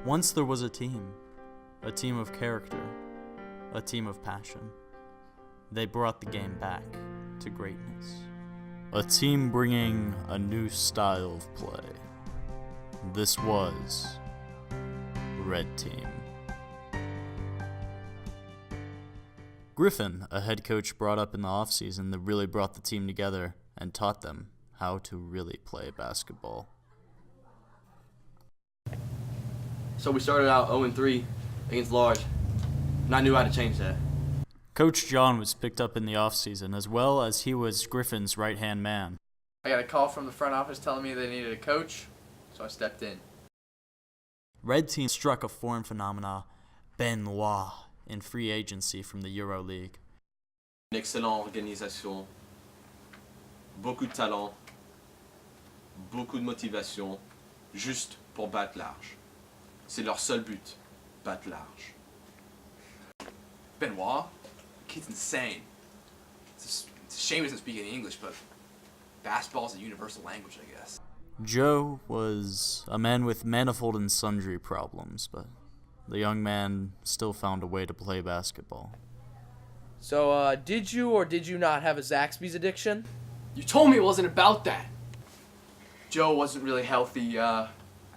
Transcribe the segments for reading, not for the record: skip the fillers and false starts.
Once there was a team of character, a team of passion. They brought the game back to greatness. A team bringing a new style of play. This was Red Team. Griffin, a head coach brought up in the offseason that really brought the team together and taught them how to really play basketball. So we started out 0-3 against Large, and I knew how to change that. Coach John was picked up in the offseason, as well as he was Griffin's right-hand man. I got a call from the front office telling me they needed a coach, so I stepped in. Red Team struck a foreign phenomena, Benoit, in free agency from the EuroLeague. Une excellente organisation, beaucoup de talent, beaucoup de motivation, juste pour battre large. C'est leur seul but, battre large. Benoit? Kid's insane. It's a shame he doesn't speak any English, but basketball's a universal language, I guess. Joe was a man with manifold and sundry problems, but the young man still found a way to play basketball. So, did you or did you not have a Zaxby's addiction? You told me it wasn't about that. Joe wasn't really healthy.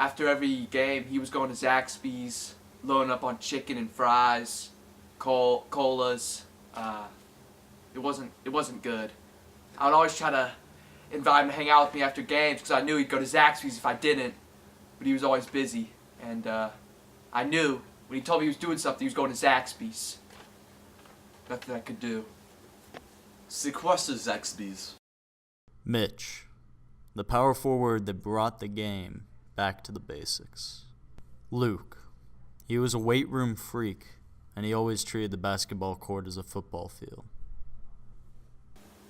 After every game, he was going to Zaxby's, loading up on chicken and fries, colas. It wasn't good. I would always try to invite him to hang out with me after games because I knew he'd go to Zaxby's if I didn't, but he was always busy. And I knew when he told me he was doing something, he was going to Zaxby's. Nothing I could do. C'est quoi ce Zaxby's? Mitch, the power forward that brought the game back to the basics. Luke, he was a weight room freak, and he always treated the basketball court as a football field.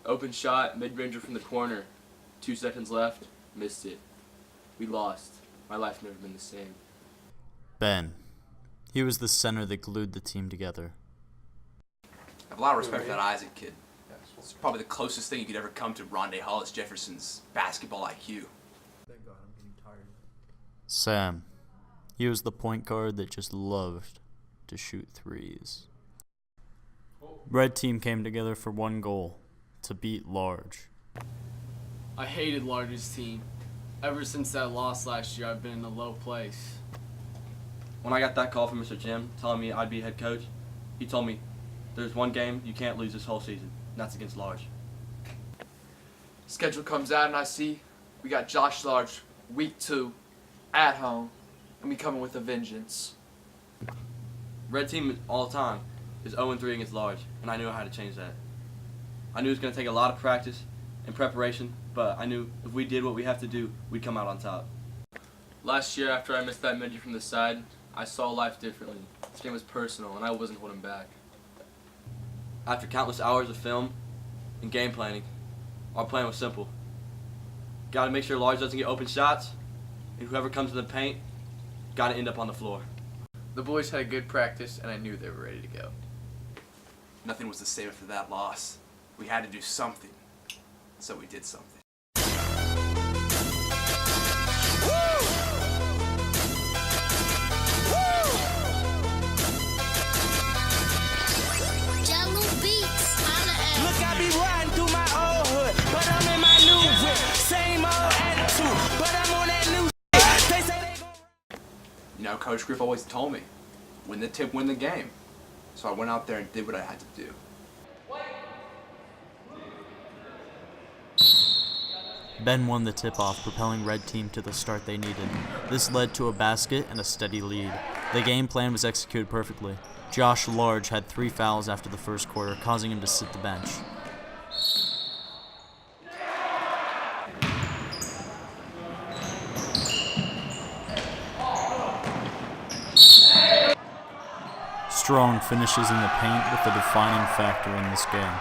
Open shot, mid-ranger from the corner. 2 seconds left, missed it. We lost. My life's never been the same. Ben, he was the center that glued the team together. I have a lot of respect for that Isaac kid. It's probably the closest thing you could ever come to Rondé Hollis Jefferson's basketball IQ. Thank God, I'm getting tired. Sam, he was the point guard that just loved to shoot threes. Red Team came together for one goal, to beat Large. I hated Large's team. Ever since that loss last year, I've been in a low place. When I got that call from Mr. Jim telling me I'd be head coach, he told me, there's one game you can't lose this whole season, and that's against Large. Schedule comes out and I see we got Josh Large, week 2, at home, and we coming with a vengeance. Red Team all the time is 0-3 against Large, and I knew how to change that. I knew it was going to take a lot of practice and preparation, but I knew if we did what we have to do, we'd come out on top. Last year, after I missed that midget from the side, I saw life differently. This game was personal, and I wasn't holding back. After countless hours of film and game planning, our plan was simple. Got to make sure Large doesn't get open shots, and whoever comes to the paint, got to end up on the floor. The boys had a good practice, and I knew they were ready to go. Nothing was the same after that loss. We had to do something, so we did something. Look, I be riding through my old hood, but I'm in my new whip. Same old attitude, but I'm on that new shit. They say they gon' You know, Coach Griff always told me, win the tip, win the game. So I went out there and did what I had to do. Ben won the tip-off, propelling Red Team to the start they needed. This led to a basket and a steady lead. The game plan was executed perfectly. Josh Large had 3 fouls after the first quarter, causing him to sit the bench. Strong finishes in the paint with the defining factor in this game.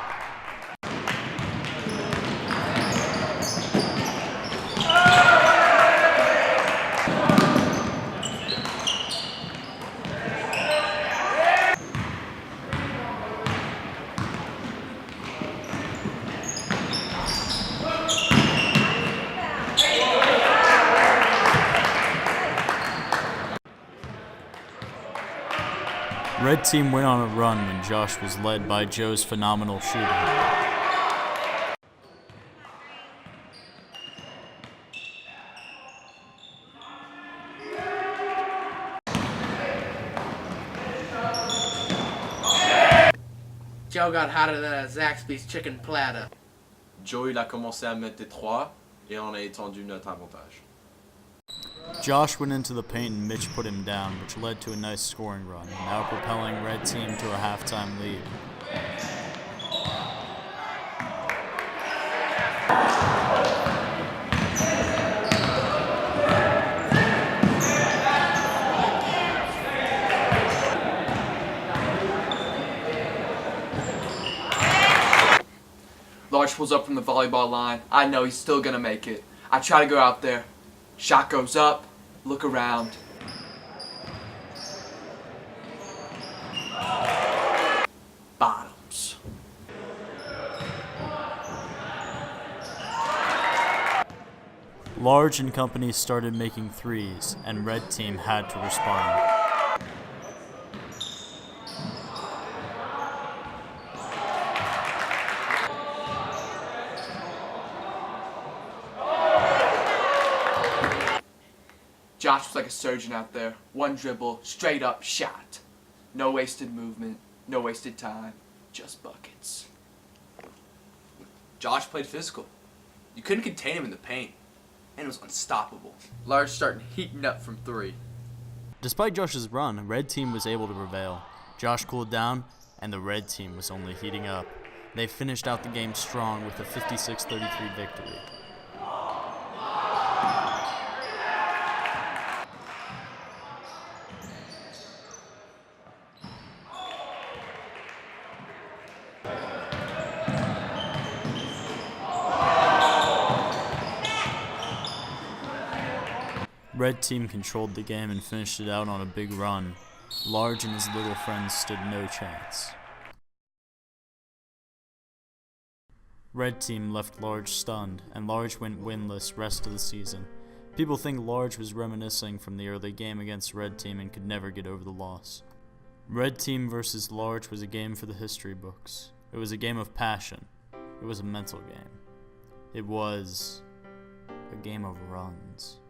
Red Team went on a run when Josh was led by Joe's phenomenal shooting. Joe got hotter than a Zaxby's chicken platter. Joe, il a commencé à mettre des trois et on a étendu notre avantage. Josh went into the paint and Mitch put him down, which led to a nice scoring run, now propelling Red Team to a halftime lead. Large pulls up from the volleyball line. I know he's still gonna make it. I try to go out there. Shot goes up. Look around. Bottoms. Large and company started making threes, and Red Team had to respond. Josh was like a surgeon out there. One dribble, straight up shot. No wasted movement, no wasted time, just buckets. Josh played physical. You couldn't contain him in the paint, and it was unstoppable. Large starting heating up from 3. Despite Josh's run, Red Team was able to prevail. Josh cooled down, and the Red Team was only heating up. They finished out the game strong with a 56-33 victory. Red Team controlled the game and finished it out on a big run. Large and his little friends stood no chance. Red Team left Large stunned, and Large went winless rest of the season. People think Large was reminiscing from the early game against Red Team and could never get over the loss. Red Team versus Large was a game for the history books. It was a game of passion. It was a mental game. It was a game of runs.